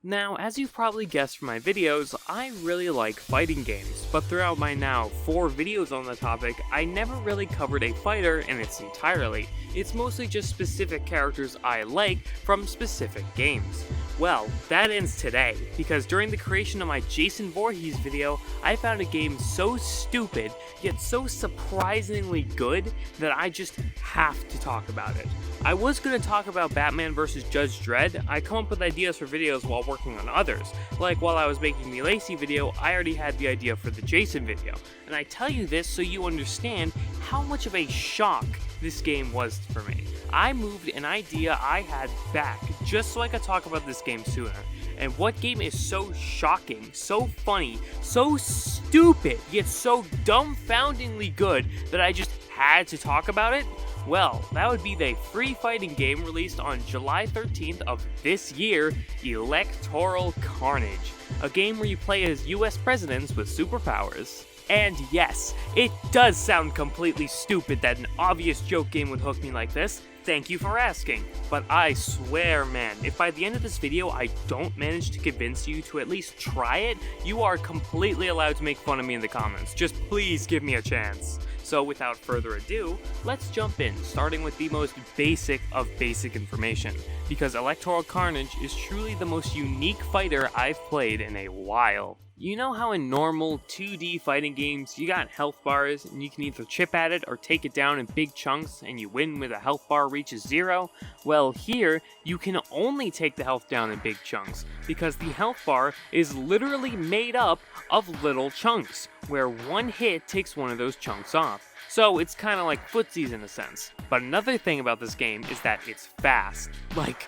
Now, as you've probably guessed from my videos, I really like fighting games, but throughout my now 4 videos on the topic, I never really covered a fighter in its entirety. It's mostly just specific characters I like from specific games. Well, that ends today, because during the creation of my Jason Voorhees video, I found a game so stupid, yet so surprisingly good, that I just have to talk about it. I was going to talk about Batman vs. Judge Dredd. I come up with ideas for videos while working on others. Like while I was making the Lacey video, I already had the idea for the Jason video. And I tell you this so you understand how much of a shock this game was for me. I moved an idea I had back just so I could talk about this game sooner. And what game is so shocking, so funny, so stupid, yet so dumbfoundingly good that I just had to talk about it? Well, that would be the free fighting game released on July 13th of this year, Electoral Carnage, a game where you play as US presidents with superpowers. And yes, it does sound completely stupid that an obvious joke game would hook me like this. Thank you for asking. But I swear, man, if by the end of this video I don't manage to convince you to at least try it, you are completely allowed to make fun of me in the comments. Just please give me a chance. So without further ado, let's jump in, starting with the most basic of basic information, because Electoral Carnage is truly the most unique fighter I've played in a while. You know how in normal 2D fighting games, you got health bars and you can either chip at it or take it down in big chunks and you win when the health bar reaches 0? Well, here, you can only take the health down in big chunks, because the health bar is literally made up of little chunks, where one hit takes one of those chunks off. So it's kinda like footsies in a sense. But another thing about this game is that it's fast. Like,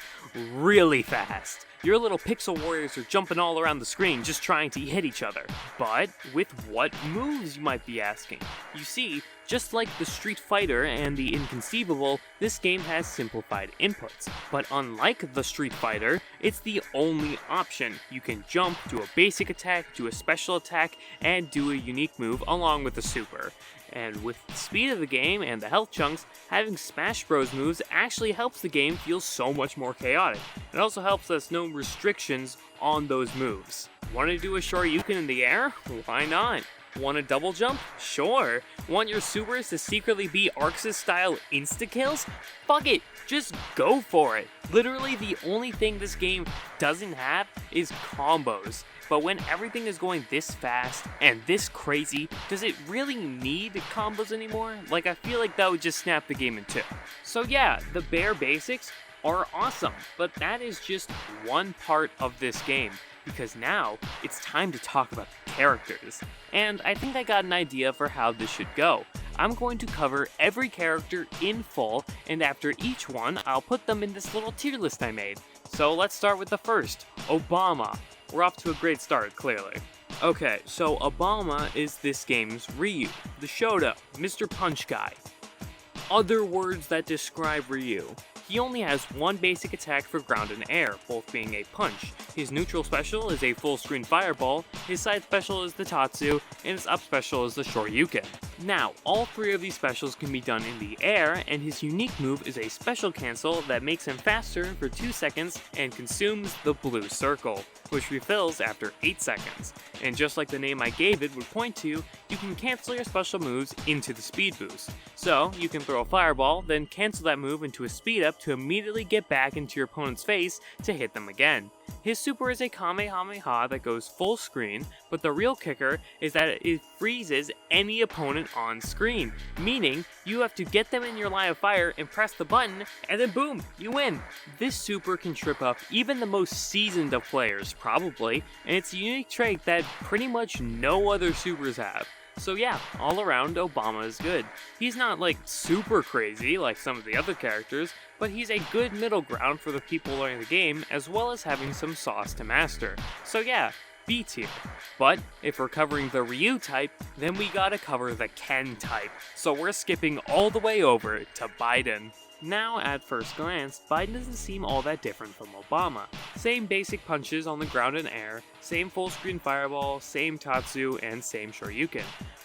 really fast. Your little pixel warriors are jumping all around the screen just trying to hit each other. But with what moves, you might be asking? You see, just like the Street Fighter and the Inconceivable, this game has simplified inputs. But unlike the Street Fighter, it's the only option. You can jump, do a basic attack, do a special attack, and do a unique move along with the super. And with the speed of the game and the health chunks, having Smash Bros moves actually helps the game feel so much more chaotic. It also helps us know restrictions on those moves. Want to do a Shoryuken in the air? Why not? Want a double jump? Sure. Want your supers to secretly be Arxis style insta-kills? Fuck it, just go for it. Literally the only thing this game doesn't have is combos. But when everything is going this fast and this crazy, does it really need combos anymore? Like, I feel like that would just snap the game in two. So yeah, the bare basics are awesome, but that is just one part of this game, because now it's time to talk about the characters. And I think I got an idea for how this should go. I'm going to cover every character in full, and after each one, I'll put them in this little tier list I made. So let's start with the first, Obama. We're off to a great start, clearly. Okay, so Obama is this game's Ryu, the Shoto, Mr. Punch Guy. Other words that describe Ryu. He only has one basic attack for ground and air, both being a punch. His neutral special is a full screen fireball, his side special is the Tatsu, and his up special is the Shoryuken. Now, all 3 of these specials can be done in the air, and his unique move is a special cancel that makes him faster for 2 seconds and consumes the blue circle, which refills after 8 seconds. And just like the name I gave it would point to, you can cancel your special moves into the speed boost. So, you can throw a fireball, then cancel that move into a speed up to immediately get back into your opponent's face to hit them again. His super is a Kamehameha that goes full screen, but the real kicker is that it freezes any opponent on screen, meaning you have to get them in your line of fire and press the button, and then boom, you win. This super can trip up even the most seasoned of players, probably, and it's a unique trait that pretty much no other supers have. So yeah, all around, Obama is good. He's not like super crazy like some of the other characters, but he's a good middle ground for the people learning the game, as well as having some sauce to master. So yeah, B tier. But if we're covering the Ryu type, then we gotta cover the Ken type. So we're skipping all the way over to Biden. Now, at first glance, Biden doesn't seem all that different from Obama. Same basic punches on the ground and air, same full screen fireball, same Tatsu, and same Shoryuken.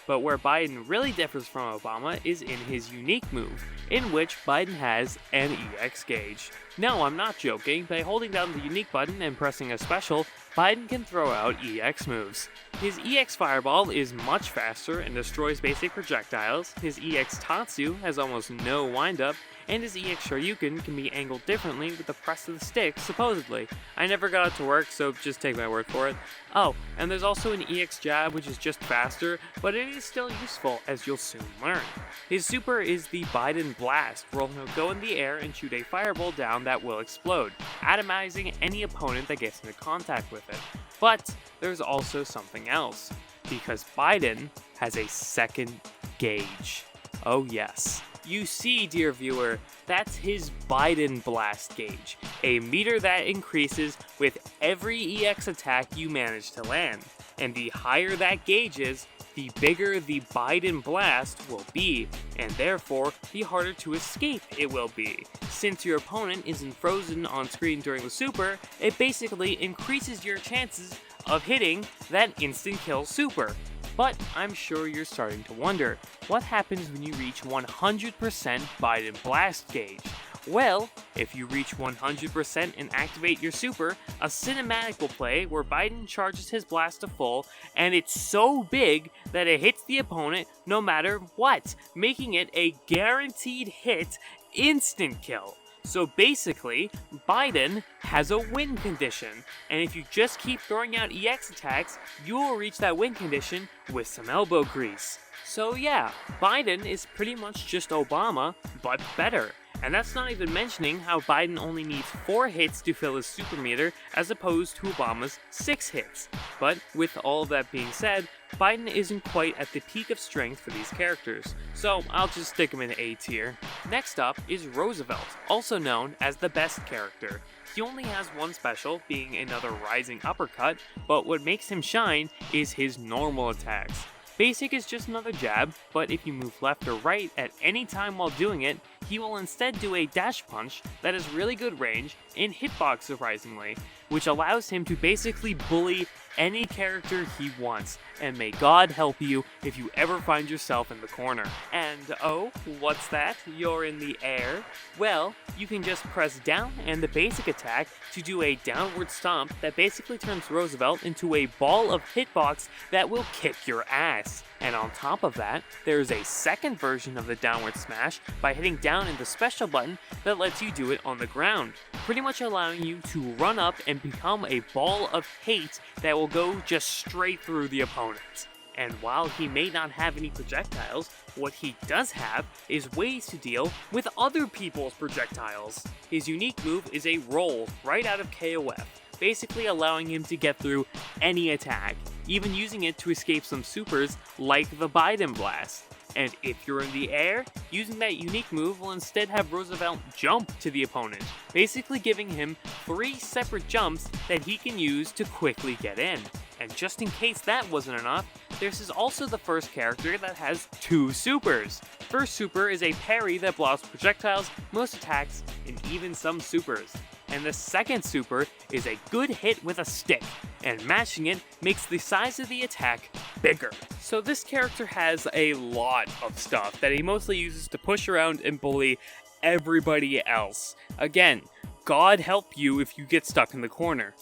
But where Biden really differs from Obama is in his unique move, in which Biden has an EX gauge. No, I'm not joking. By holding down the unique button and pressing a special, Biden can throw out EX moves. His EX Fireball is much faster and destroys basic projectiles, his EX Tatsu has almost no windup, and his EX Shoryuken can be angled differently with the press of the stick, supposedly. I never got it to work, so just take my word for it. Oh, and there's also an EX Jab which is just faster, but it is still useful, as you'll soon learn. His super is the Biden Blast, where he'll go in the air and shoot a fireball down that will explode, atomizing any opponent that gets into contact with it. But there's also something else, because Biden has a second gauge. Oh yes. You see, dear viewer, that's his Biden Blast gauge, a meter that increases with every EX attack you manage to land. And the higher that gauge is, the bigger the Biden Blast will be, and therefore the harder to escape it will be. Since your opponent isn't frozen on screen during the super, it basically increases your chances of hitting that instant kill super. But I'm sure you're starting to wonder, what happens when you reach 100% Biden Blast gauge? Well, if you reach 100% and activate your super, a cinematic will play where Biden charges his blast to full, and it's so big that it hits the opponent no matter what, making it a guaranteed hit instant kill. So basically, Biden has a win condition, and if you just keep throwing out EX attacks, you will reach that win condition with some elbow grease. So yeah, Biden is pretty much just Obama, but better. And that's not even mentioning how Biden only needs 4 hits to fill his super meter as opposed to Obama's 6 hits. But with all of that being said, Biden isn't quite at the peak of strength for these characters, so I'll just stick him in A tier. Next up is Roosevelt, also known as the best character. He only has one special, being another rising uppercut, but what makes him shine is his normal attacks. Basic is just another jab, but if you move left or right at any time while doing it, he will instead do a dash punch that has really good range and hitbox surprisingly, which allows him to basically bully any character he wants, and may God help you if you ever find yourself in the corner. And oh, what's that? You're in the air? Well, you can just press down and the basic attack to do a downward stomp that basically turns Roosevelt into a ball of hitbox that will kick your ass. And on top of that, there's a second version of the downward smash by hitting down in the special button that lets you do it on the ground, pretty much allowing you to run up and become a ball of hate that will go just straight through the opponent. And while he may not have any projectiles, what he does have is ways to deal with other people's projectiles. His unique move is a roll right out of KOF, basically allowing him to get through any attack, even using it to escape some supers like the Biden Blast. And if you're in the air, using that unique move will instead have Roosevelt jump to the opponent, basically giving him 3 separate jumps that he can use to quickly get in. And just in case that wasn't enough, this is also the first character that has 2 supers. First super is a parry that blocks projectiles, most attacks, and even some supers. And the second super is a good hit with a stick, and matching it makes the size of the attack bigger. So this character has a lot of stuff that he mostly uses to push around and bully everybody else. Again, God help you if you get stuck in the corner.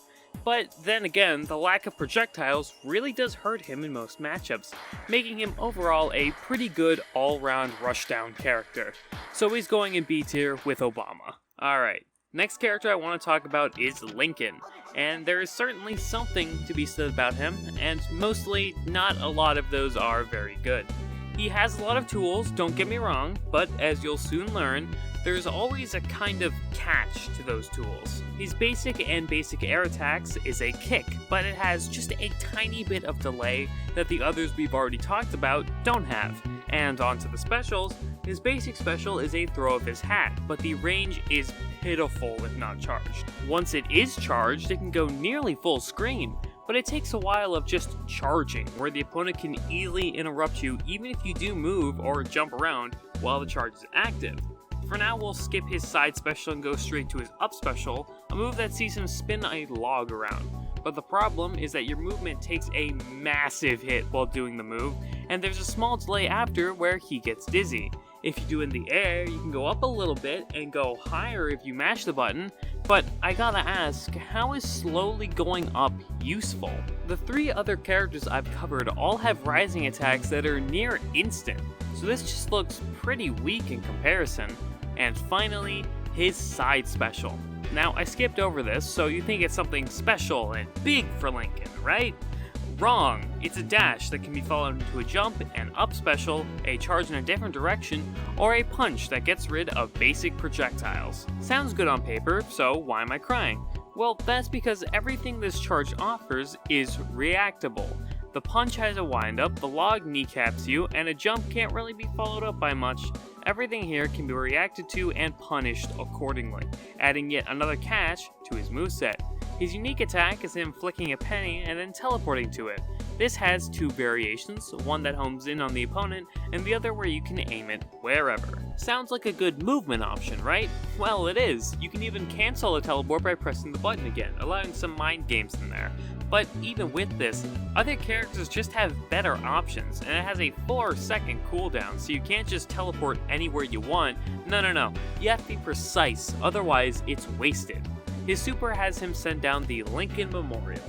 But then again, the lack of projectiles really does hurt him in most matchups, making him overall a pretty good all-round rushdown character. So he's going in B tier with Obama. Alright. Next character I want to talk about is Lincoln, and there is certainly something to be said about him, and mostly not a lot of those are very good. He has a lot of tools, don't get me wrong, but as you'll soon learn, there's always a kind of catch to those tools. His basic and basic air attacks is a kick, but it has just a tiny bit of delay that the others we've already talked about don't have. And onto the specials, his basic special is a throw of his hat, but the range is pitiful if not charged. Once it is charged, it can go nearly full screen, but it takes a while of just charging, where the opponent can easily interrupt you even if you do move or jump around while the charge is active. For now, we'll skip his side special and go straight to his up special, a move that sees him spin a log around. but the problem is that your movement takes a massive hit while doing the move, and there's a small delay after where he gets dizzy. If you do it in the air, you can go up a little bit and go higher if you mash the button, but I gotta ask, how is slowly going up useful? The 3 other characters I've covered all have rising attacks that are near instant, so this just looks pretty weak in comparison. And finally, his side special. Now, I skipped over this, so you think it's something special and big for Lincoln, right? Wrong! It's a dash that can be followed into a jump, an up special, a charge in a different direction, or a punch that gets rid of basic projectiles. Sounds good on paper, so why am I crying? Well, that's because everything this charge offers is reactable. The punch has a wind-up, the log kneecaps you, and a jump can't really be followed up by much. Everything here can be reacted to and punished accordingly, adding yet another catch to his moveset. His unique attack is him flicking a penny and then teleporting to it. This has 2 variations, one that homes in on the opponent, and the other where you can aim it wherever. Sounds like a good movement option, right? Well, it is. You can even cancel a teleport by pressing the button again, allowing some mind games in there. But even with this, other characters just have better options, and it has a 4-second cooldown, so you can't just teleport anywhere you want. No. You have to be precise, otherwise it's wasted. His super has him send down the Lincoln Memorial,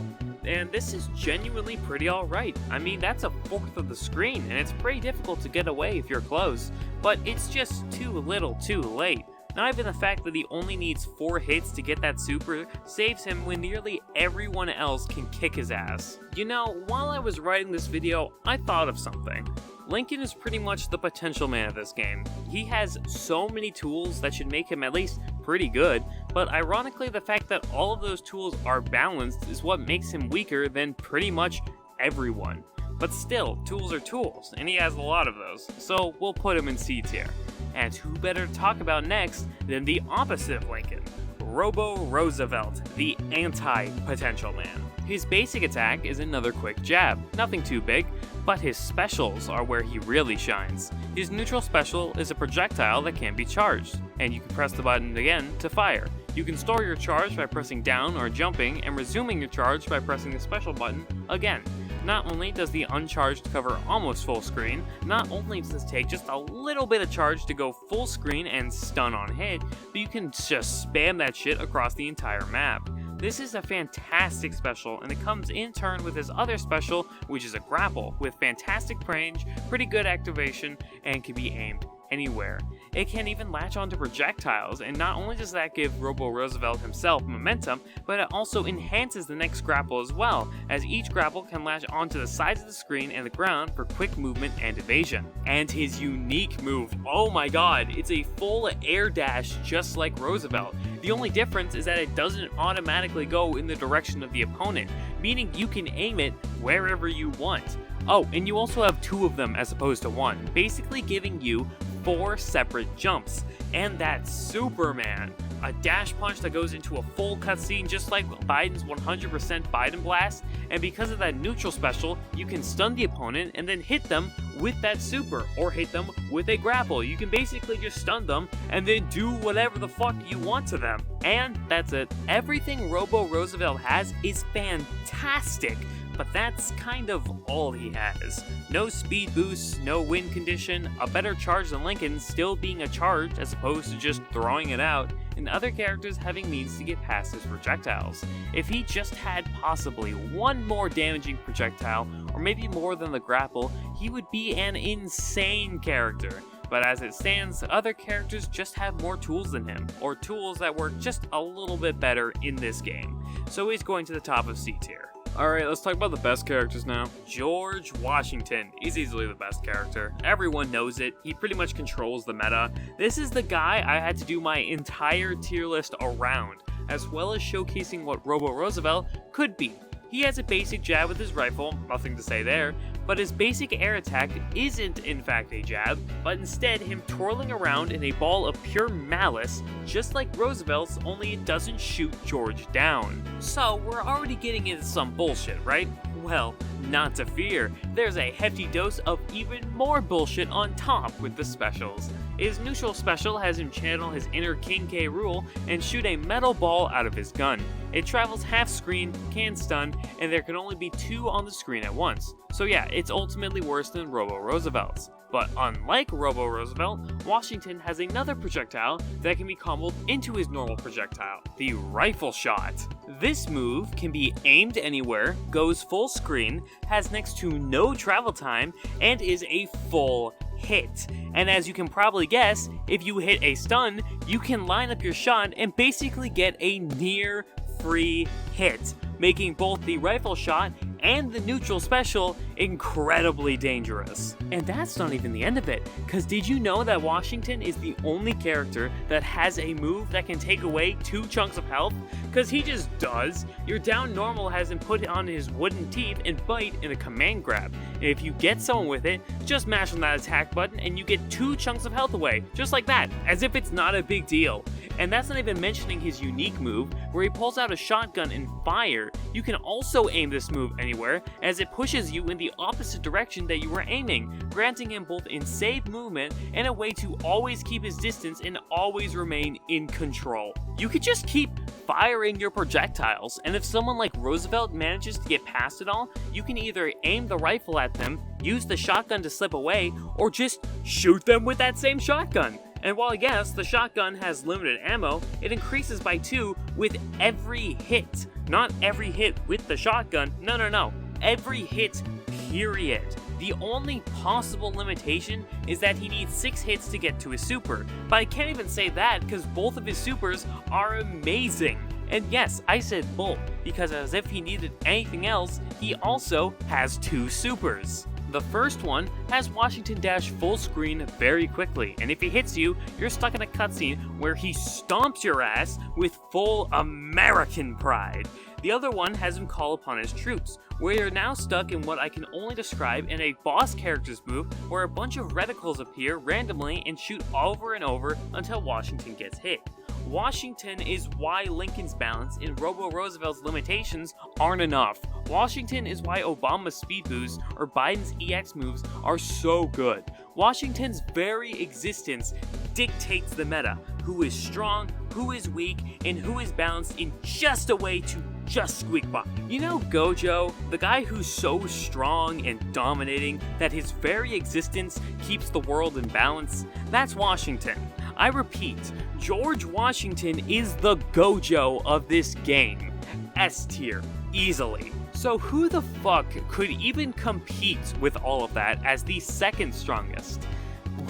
and this is genuinely pretty alright. I mean, that's a 1/4 of the screen, and it's pretty difficult to get away if you're close, but it's just too little too late. Not even the fact that he only needs 4 hits to get that super saves him when nearly everyone else can kick his ass. You know, while I was writing this video, I thought of something. Lincoln is pretty much the potential man of this game. He has so many tools that should make him at least pretty good, but ironically the fact that all of those tools are balanced is what makes him weaker than pretty much everyone. But still, tools are tools, and he has a lot of those, so we'll put him in C tier. And who better to talk about next than the opposite of Lincoln, Robo Roosevelt, the anti-potential man. His basic attack is another quick jab, nothing too big, but his specials are where he really shines. His neutral special is a projectile that can be charged, and you can press the button again to fire. You can store your charge by pressing down or jumping, and resuming your charge by pressing the special button again. Not only does the uncharged cover almost full screen, not only does this take just a little bit of charge to go full screen and stun on hit, but you can just spam that shit across the entire map. This is a fantastic special, and it comes in turn with his other special, which is a grapple, with fantastic range, pretty good activation, and can be aimed anywhere. It can even latch onto projectiles, and not only does that give Robo Roosevelt himself momentum, but it also enhances the next grapple as well, as each grapple can latch onto the sides of the screen and the ground for quick movement and evasion. And his unique move, oh my god, it's a full air dash just like Roosevelt. The only difference is that it doesn't automatically go in the direction of the opponent, meaning you can aim it wherever you want. Oh, and you also have 2 of them as opposed to 1, basically giving you 4 separate jumps. And that's Superman, a dash punch that goes into a full cutscene just like Biden's 100% Biden blast, and because of that neutral special, you can stun the opponent and then hit them with that super, or hit them with a grapple. You can basically just stun them and then do whatever the fuck you want to them. And that's it. Everything Robo Roosevelt has is fantastic, but that's kind of all he has. No speed boost, no win condition, a better charge than Lincoln still being a charge as opposed to just throwing it out, and other characters having means to get past his projectiles. If he just had possibly 1 more damaging projectile, or maybe more than the grapple, he would be an insane character. But as it stands, other characters just have more tools than him, or tools that work just a little bit better in this game. So he's going to the top of C tier. Alright, let's talk about the best characters now. George Washington is easily the best character. Everyone knows it. He pretty much controls the meta. This is the guy I had to do my entire tier list around, as well as showcasing what Robo Roosevelt could be. He has a basic jab with his rifle, nothing to say there, but his basic air attack isn't in fact a jab, but instead him twirling around in a ball of pure malice, just like Roosevelt's, only it doesn't shoot George down. So we're already getting into some bullshit, right? Well, not to fear, there's a hefty dose of even more bullshit on top with the specials. His neutral special has him channel his inner King K rule and shoot a metal ball out of his gun. It travels half screen, can stun, and there can only be 2 on the screen at once. So yeah, it's ultimately worse than Robo Roosevelt's. But unlike Robo Roosevelt, Washington has another projectile that can be comboed into his normal projectile, the rifle shot. This move can be aimed anywhere, goes full screen, has next to no travel time, and is a full hit. And as you can probably guess, if you hit a stun, you can line up your shot and basically get a near free hit, making both the rifle shot and the neutral special incredibly dangerous. And that's not even the end of it, cause did you know that Washington is the only character that has a move that can take away 2 chunks of health? Cause he just does. Your down normal has him put on his wooden teeth and bite in a command grab. And if you get someone with it, just mash on that attack button and you get 2 chunks of health away, just like that, as if it's not a big deal. And that's not even mentioning his unique move, where he pulls out a shotgun and fire. You can also aim this move anywhere, as it pushes you in the opposite direction that you were aiming, granting him both insane movement and a way to always keep his distance and always remain in control. You could just keep firing your projectiles, and if someone like Roosevelt manages to get past it all, you can either aim the rifle at them, use the shotgun to slip away, or just shoot them with that same shotgun. And while yes, the shotgun has limited ammo, it increases by 2 with every hit. Not every hit with the shotgun, no. Every hit, period. The only possible limitation is that he needs 6 hits to get to his super, but I can't even say that because both of his supers are amazing. And yes, I said both, because as if he needed anything else, he also has 2 supers. The first one has Washington dash full screen very quickly, and if he hits you, you're stuck in a cutscene where he stomps your ass with full American pride. The other one has him call upon his troops, where you're now stuck in what I can only describe in a boss character's move where a bunch of reticles appear randomly and shoot over and over until Washington gets hit. Washington is why Lincoln's balance and Robo Roosevelt's limitations aren't enough. Washington is why Obama's speed boost or Biden's EX moves are so good. Washington's very existence dictates the meta, who is strong, who is weak, and who is balanced in just a way to just squeak by. You know Gojo, the guy who's so strong and dominating that his very existence keeps the world in balance? That's Washington. I repeat, George Washington is the Gojo of this game. S tier, easily. So who the fuck could even compete with all of that as the second strongest?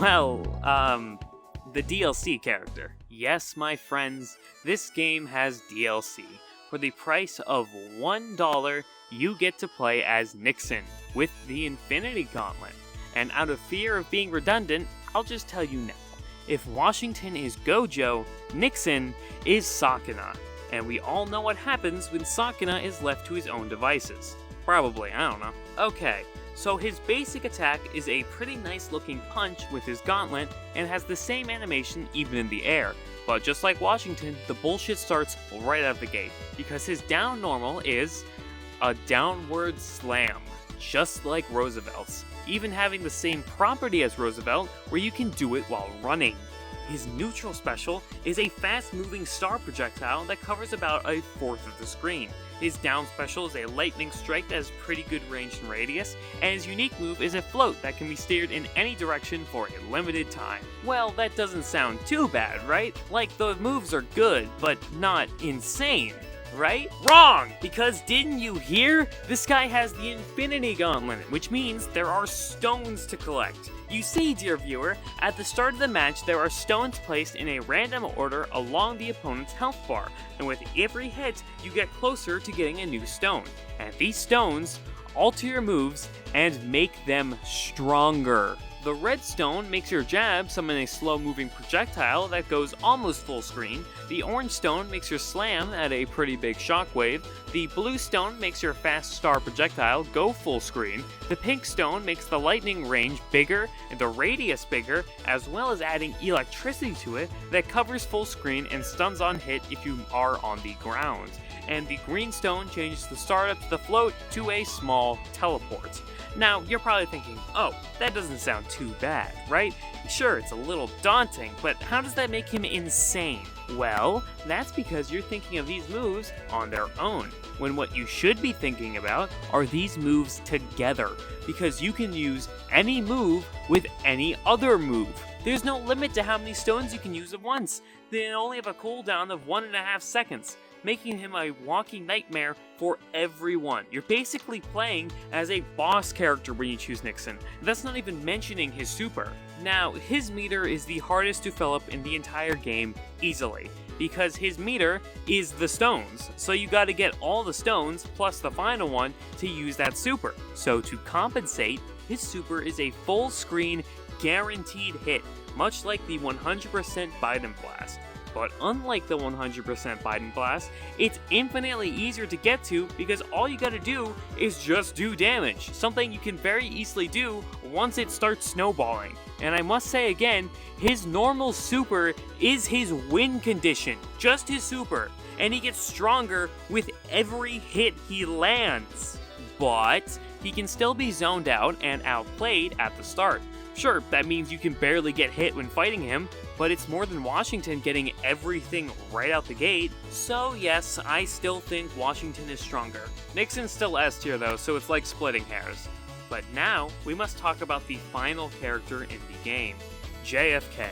Well, the DLC character. Yes, my friends, this game has DLC. For the price of $1, you get to play as Nixon with the Infinity Gauntlet. And out of fear of being redundant, I'll just tell you now. If Washington is Gojo, Nixon is Sakuna. And we all know what happens when Sakuna is left to his own devices. Probably, I don't know. Okay, so his basic attack is a pretty nice looking punch with his gauntlet and has the same animation even in the air. But just like Washington, the bullshit starts right out of the gate, because his down normal is a downward slam, just like Roosevelt's, even having the same property as Roosevelt, where you can do it while running. His neutral special is a fast-moving star projectile that covers about a fourth of the screen. His down special is a lightning strike that has pretty good range and radius, and his unique move is a float that can be steered in any direction for a limited time. Well, that doesn't sound too bad, right? Like, the moves are good, but not insane. Right? Wrong! Because didn't you hear? This guy has the Infinity Gauntlet, which means there are stones to collect. You see, dear viewer, at the start of the match there are stones placed in a random order along the opponent's health bar, and with every hit you get closer to getting a new stone. And these stones alter your moves and make them stronger. The red stone makes your jab summon a slow-moving projectile that goes almost full screen. The orange stone makes your slam add a pretty big shockwave. The blue stone makes your fast star projectile go full screen. The pink stone makes the lightning range bigger and the radius bigger, as well as adding electricity to it that covers full screen and stuns on hit if you are on the ground. and the green stone changes the startup to the float to a small teleport. Now, you're probably thinking, oh, that doesn't sound too bad, right? Sure, it's a little daunting, but how does that make him insane? Well, that's because you're thinking of these moves on their own, when what you should be thinking about are these moves together, because you can use any move with any other move. There's no limit to how many stones you can use at once. They only have a cooldown of 1.5 seconds, making him a walking nightmare for everyone. You're basically playing as a boss character when you choose Nixon. That's not even mentioning his super. Now, his meter is the hardest to fill up in the entire game easily, because his meter is the stones. So you gotta get all the stones plus the final one to use that super. So to compensate, his super is a full screen guaranteed hit, much like the 100% Biden Blast. But unlike the 100% Biden Blast, it's infinitely easier to get to because all you gotta do is just do damage, something you can very easily do once it starts snowballing. And I must say again, his normal super is his win condition, just his super, and he gets stronger with every hit he lands. But he can still be zoned out and outplayed at the start. Sure, that means you can barely get hit when fighting him, but it's more than Washington getting everything right out the gate. So yes, I still think Washington is stronger. Nixon's still S tier though, so it's like splitting hairs. But now, we must talk about the final character in the game, JFK.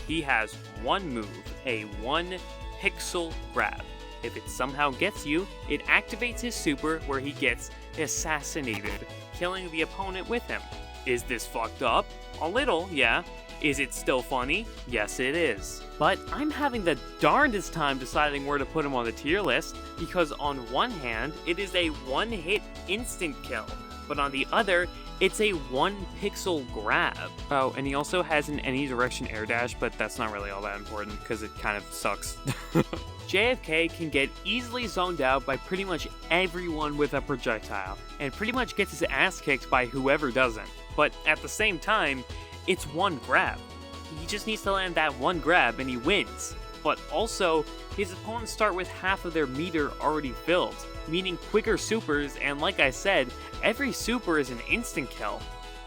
He has one move, a 1-pixel grab. If it somehow gets you, it activates his super where he gets assassinated, killing the opponent with him. Is this fucked up? A little, yeah. Is it still funny? Yes, it is. But I'm having the darndest time deciding where to put him on the tier list, because on one hand, it is a one-hit instant kill, but on the other, it's a 1-pixel grab. Oh, and he also has an any direction air dash, but that's not really all that important, because it kind of sucks. JFK can get easily zoned out by pretty much everyone with a projectile, and pretty much gets his ass kicked by whoever doesn't. But at the same time, it's one grab. He just needs to land that one grab and he wins. But also, his opponents start with half of their meter already filled, meaning quicker supers, and like I said, every super is an instant kill.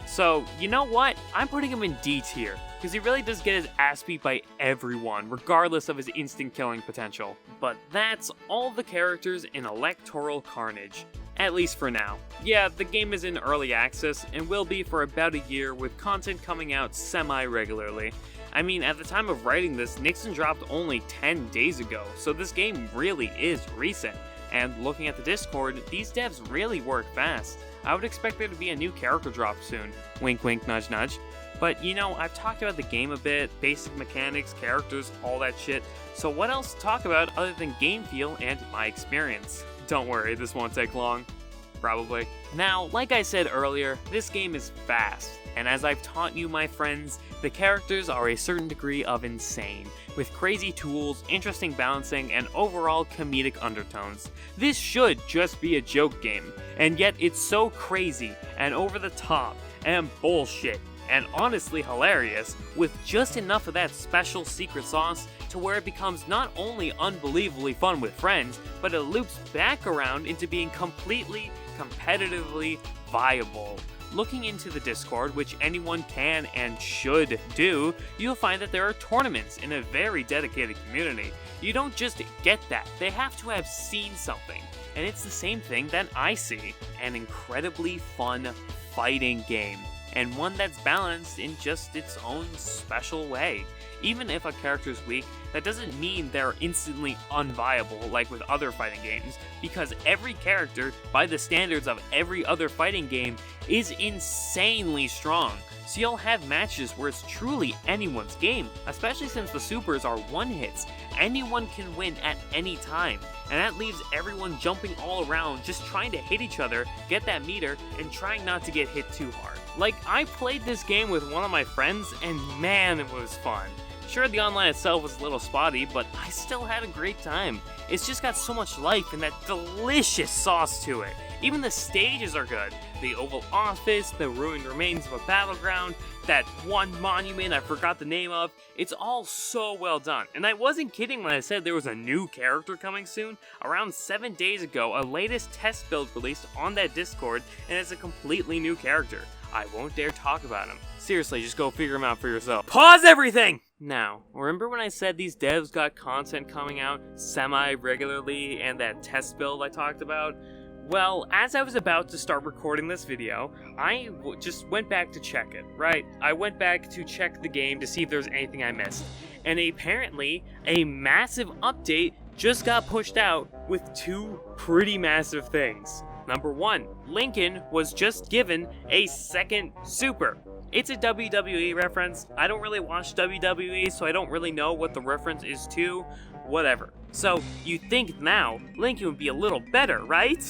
So, you know what? I'm putting him in D tier, because he really does get his ass beat by everyone, regardless of his instant killing potential. But that's all the characters in Electoral Carnage. At least for now. Yeah, the game is in early access and will be for about a year, with content coming out semi-regularly. I mean, at the time of writing this, Nixon dropped only 10 days ago, so this game really is recent. And looking at the Discord, these devs really work fast. I would expect there to be a new character drop soon. Wink wink, nudge nudge. But you know, I've talked about the game a bit, basic mechanics, characters, all that shit, so what else to talk about other than game feel and my experience? Don't worry, this won't take long. Probably. Now, like I said earlier, this game is fast, and as I've taught you, my friends, the characters are a certain degree of insane, with crazy tools, interesting balancing, and overall comedic undertones. This should just be a joke game, and yet it's so crazy, and over the top, and bullshit, and honestly hilarious, with just enough of that special secret sauce to where it becomes not only unbelievably fun with friends, but it loops back around into being completely, competitively viable. Looking into the Discord, which anyone can and should do, you'll find that there are tournaments in a very dedicated community. You don't just get that, they have to have seen something. And it's the same thing that I see, an incredibly fun fighting game, and one that's balanced in just its own special way. Even if a character's weak, that doesn't mean they're instantly unviable like with other fighting games, because every character, by the standards of every other fighting game, is insanely strong. So you'll have matches where it's truly anyone's game, especially since the supers are one-hits. Anyone can win at any time, and that leaves everyone jumping all around, just trying to hit each other, get that meter, and trying not to get hit too hard. Like, I played this game with one of my friends, and man, it was fun. Sure, the online itself was a little spotty, but I still had a great time. It's just got so much life and that delicious sauce to it. Even the stages are good. The Oval Office, the ruined remains of a battleground, that one monument I forgot the name of, it's all so well done. And I wasn't kidding when I said there was a new character coming soon. Around 7 days ago, a latest test build released on that Discord, and it's a completely new character. I won't dare talk about him. Seriously, just go figure him out for yourself. Pause everything! Now, remember when I said these devs got content coming out semi-regularly and that test build I talked about? Well, as I was about to start recording this video, I just went back to check it, right? I went back to check the game to see if there's anything I missed. And apparently, a massive update just got pushed out with two pretty massive things. Number one, Lincoln was just given a second super. It's a WWE reference. I don't really watch WWE, so I don't really know what the reference is to. Whatever. So, you think now, Lincoln would be a little better, right?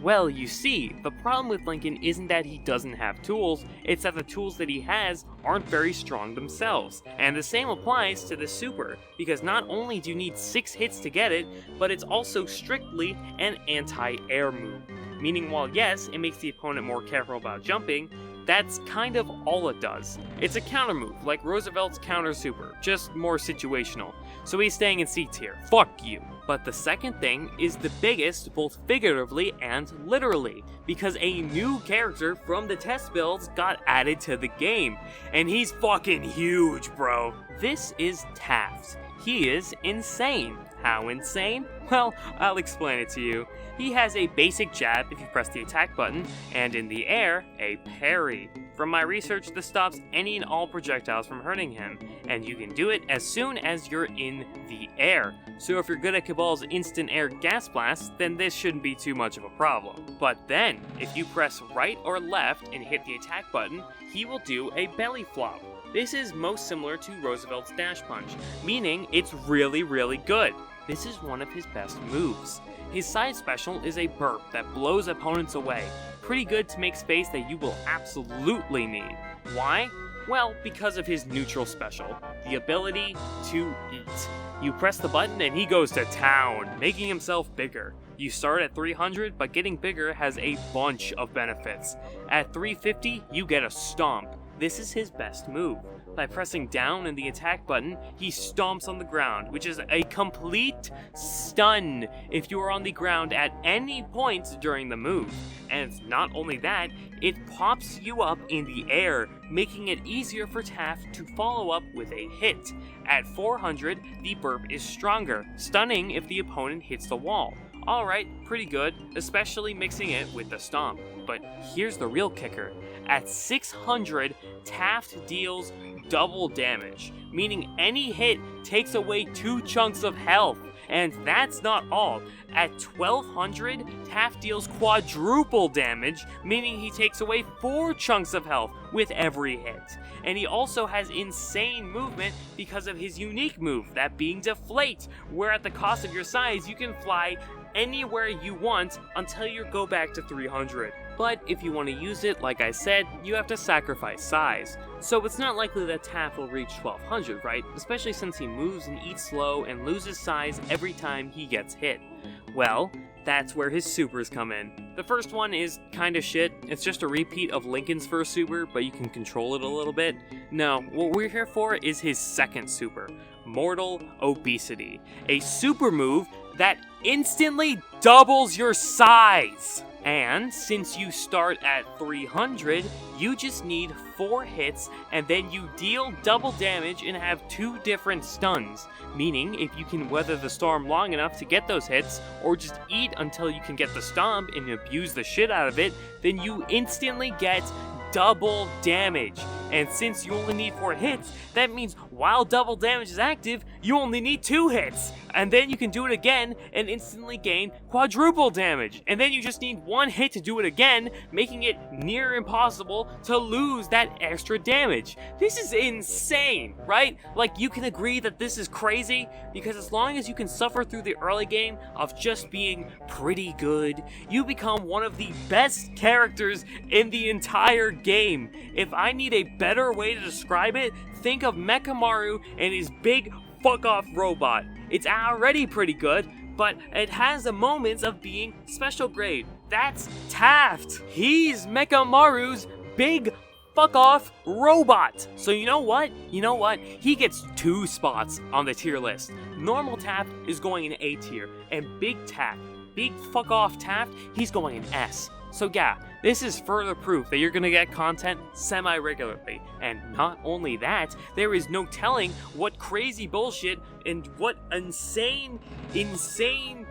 Well, you see, the problem with Lincoln isn't that he doesn't have tools, it's that the tools that he has aren't very strong themselves. And the same applies to the super, because not only do you need 6 hits to get it, but it's also strictly an anti-air move. Meaning while yes, it makes the opponent more careful about jumping, that's kind of all it does. It's a counter move, like Roosevelt's counter super, just more situational. So he's staying in C tier. Fuck you. But the second thing is the biggest, both figuratively and literally, because a new character from the test builds got added to the game. And he's fucking huge, bro. This is Taft. He is insane. How insane? Well, I'll explain it to you. He has a basic jab if you press the attack button, and in the air, a parry. From my research, this stops any and all projectiles from hurting him, and you can do it as soon as you're in the air. So if you're good at Cabal's instant air gas blast, then this shouldn't be too much of a problem. But then, if you press right or left and hit the attack button, he will do a belly flop. This is most similar to Roosevelt's dash punch, meaning it's really, really good. This is one of his best moves. His side special is a burp that blows opponents away. Pretty good to make space that you will absolutely need. Why? Well, because of his neutral special, the ability to eat. You press the button and he goes to town, making himself bigger. You start at 300, but getting bigger has a bunch of benefits. At 350, you get a stomp. This is his best move. By pressing down and the attack button, he stomps on the ground, which is a complete stun if you are on the ground at any point during the move. And not only that, it pops you up in the air, making it easier for Taft to follow up with a hit. At 400, the burp is stronger, stunning if the opponent hits the wall. Alright, pretty good, especially mixing it with the stomp. But here's the real kicker. At 600, Taft deals double damage, meaning any hit takes away 2 chunks of health. And that's not all. At 1200, Taft deals quadruple damage, meaning he takes away 4 chunks of health with every hit. And he also has insane movement because of his unique move, that being Deflate, where at the cost of your size, you can fly anywhere you want until you go back to 300. But if you want to use it, like I said, you have to sacrifice size. So it's not likely that Taft will reach 1200, right? Especially since he moves and eats slow and loses size every time he gets hit. Well, that's where his supers come in. The first one is kinda shit. It's just a repeat of Lincoln's first super, but you can control it a little bit. No, what we're here for is his second super, Mortal Obesity. A super move that instantly doubles your size. And since you start at 300, you just need 4 hits, and then you deal double damage and have 2 different stuns. Meaning, if you can weather the storm long enough to get those hits, or just eat until you can get the stomp and abuse the shit out of it, then you instantly get double damage. And since you only need 4 hits, that means while double damage is active, you only need 2 hits. And then you can do it again and instantly gain quadruple damage. And then you just need 1 hit to do it again, making it near impossible to lose that extra damage. This is insane, right? Like, you can agree that this is crazy, because as long as you can suffer through the early game of just being pretty good, you become one of the best characters in the entire game. If I need a better way to describe it, think of Mechamaru and his big fuck off robot. It's already pretty good, but it has the moments of being special grade. That's Taft. He's Mechamaru's big fuck off robot. So you know what? He gets 2 spots on the tier list. Normal Taft is going in A tier, and big fuck off Taft, he's going in S. So yeah, this is further proof that you're gonna get content semi-regularly. And not only that, there is no telling what crazy bullshit and what insane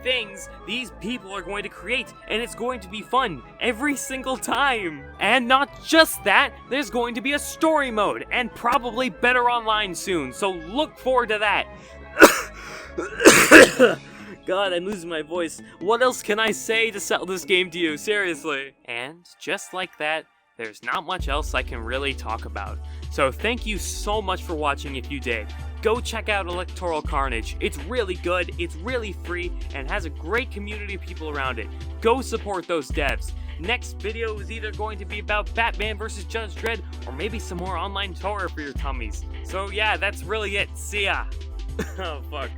things these people are going to create, and it's going to be fun every single time. And not just that, there's going to be a story mode, and probably better online soon, so look forward to that. God, I'm losing my voice. What else can I say to sell this game to you? Seriously. And just like that, there's not much else I can really talk about. So thank you so much for watching if you did. Go check out Electoral Carnage. It's really good, it's really free, and has a great community of people around it. Go support those devs. Next video is either going to be about Batman vs. Judge Dredd, or maybe some more online horror for your tummies. So yeah, that's really it. See ya. Oh fuck.